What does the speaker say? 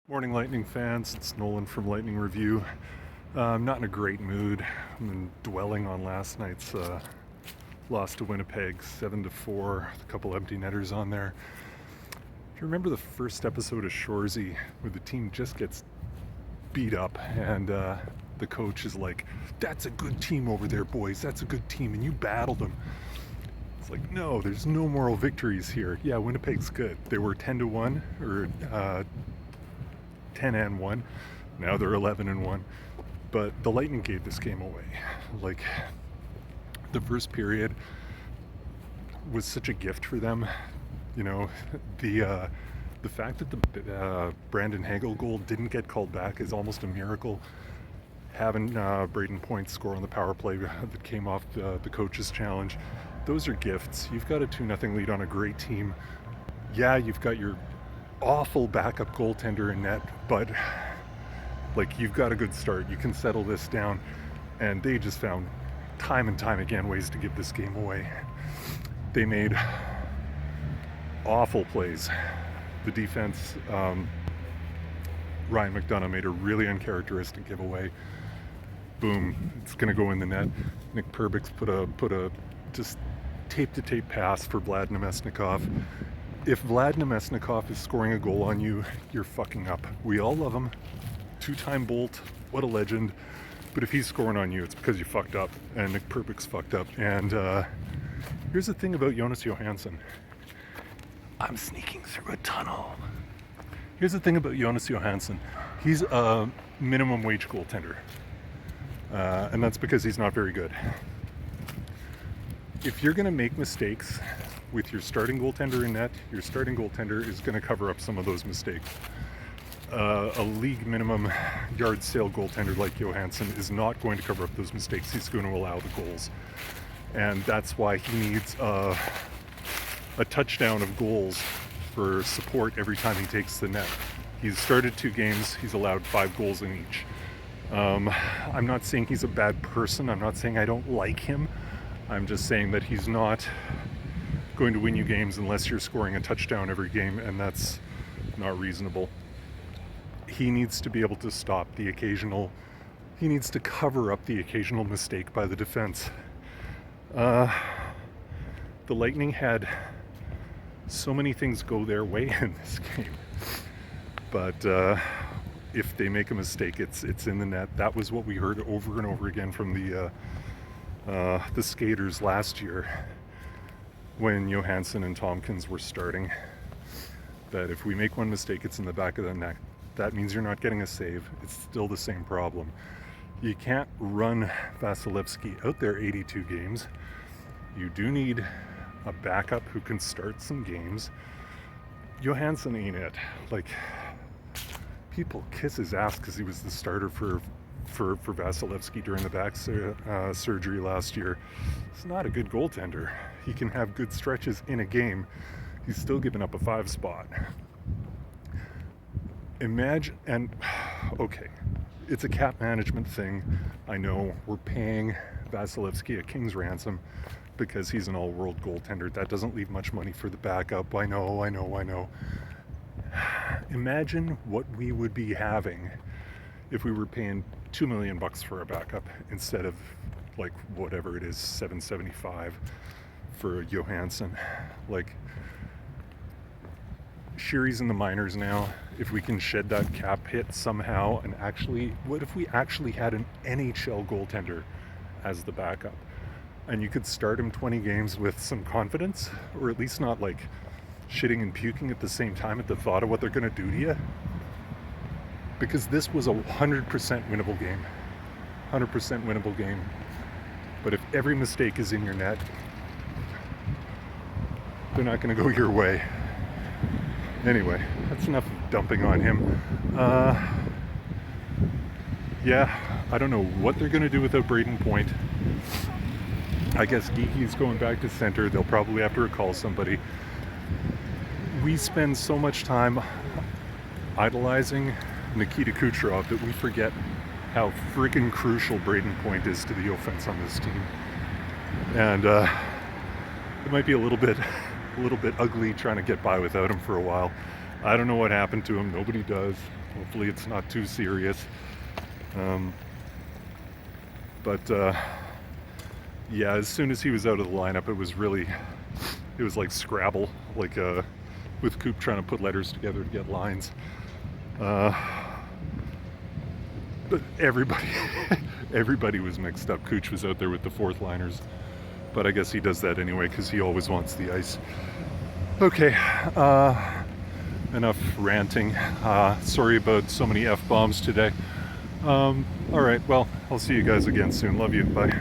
Morning Lightning fans, it's Nolan from Lightning Review. I'm not in a great mood. I've been dwelling on last night's loss to Winnipeg, 7-4, with a couple empty netters on there. If you remember the first episode of Shoresy, where the team just gets beat up and the coach is like, "That's a good team over there, boys, that's a good team, and you battled them." It's like, no, there's no moral victories here. Yeah, Winnipeg's good. They were 10-1, or 10-1. Now they're 11-1. But the Lightning gave this game away. Like, the first period was such a gift for them. You know, the fact that the Brandon Hagel goal didn't get called back is almost a miracle. Having Braden Point score on the power play that came off the coach's challenge, those are gifts. You've got a 2-0 lead on a great team. Yeah, you've got your awful backup goaltender in net, but like, you've got a good start. You can settle this down, and they just found time and time again ways to give this game away. They made awful plays. The defense, Ryan McDonough made a really uncharacteristic giveaway. Boom, it's gonna go in the net. Nick Perbix put a just tape-to-tape pass for Vlad Namestnikov. If Vlad Namestnikov is scoring a goal on you, you're fucking up. We all love him. Two-time Bolt, what a legend. But if he's scoring on you, it's because you fucked up, and Nick Perbix fucked up. And here's the thing about Jonas Johansson. I'm sneaking through a tunnel. Here's the thing about Jonas Johansson. He's a minimum wage goaltender. And that's because he's not very good. If you're going to make mistakes with your starting goaltender in net, your starting goaltender is going to cover up some of those mistakes. A league minimum yard sale goaltender like Johansson is not going to cover up those mistakes. He's going to allow the goals. And that's why he needs a touchdown of goals for support every time he takes the net. He's started 2 games, he's allowed 5 goals in each. I'm not saying he's a bad person, I'm not saying I don't like him. I'm just saying that he's not going to win you games unless you're scoring a touchdown every game, and that's not reasonable. He needs to be able to stop the occasional, he needs to cover up the occasional mistake by the defense. The Lightning had so many things go their way in this game, but if they make a mistake, it's in the net. That was what we heard over and over again from the skaters last year when Johansson and Tompkins were starting, that if we make one mistake, it's in the back of the net. That means you're not getting a save. It's still the same problem. You can't run Vasilevsky out there 82 games. You do need a backup who can start some games. Johansson ain't it. Like, people kiss his ass because he was the starter for Vasilevsky during the back surgery last year. He's not a good goaltender. He can have good stretches in a game. He's still giving up a 5 spot. Imagine, and okay, it's a cap management thing. I know we're paying Vasilevsky a king's ransom because he's an all-world goaltender. That doesn't leave much money for the backup. I know. Imagine what we would be having if we were paying $2 million for a backup instead of, like, whatever it is, $775 for Johansson. Like, Sheary's in the minors now. If we can shed that cap hit somehow, and actually, what if we actually had an NHL goaltender as the backup? And you could start him 20 games with some confidence, or at least not, like, shitting and puking at the same time at the thought of what they're going to do to you. Because this was a 100% winnable game. 100% winnable game. But if every mistake is in your net, they're not going to go your way. Anyway, that's enough dumping on him. Yeah, I don't know what they're going to do without Braden Point. I guess Geeky's going back to center. They'll probably have to recall somebody. We spend so much time idolizing Nikita Kucherov that we forget how freaking crucial Braden Point is to the offense on this team. And it might be a little bit ugly trying to get by without him for a while. I don't know what happened to him. Nobody does. Hopefully it's not too serious. Yeah, as soon as he was out of the lineup, it was like Scrabble, like with Coop trying to put letters together to get lines. But everybody was mixed up. Cooch was out there with the fourth liners, but I guess he does that anyway because he always wants the ice. Okay, enough ranting. Sorry about so many F-bombs today. All right, well, I'll see you guys again soon. Love you. Bye.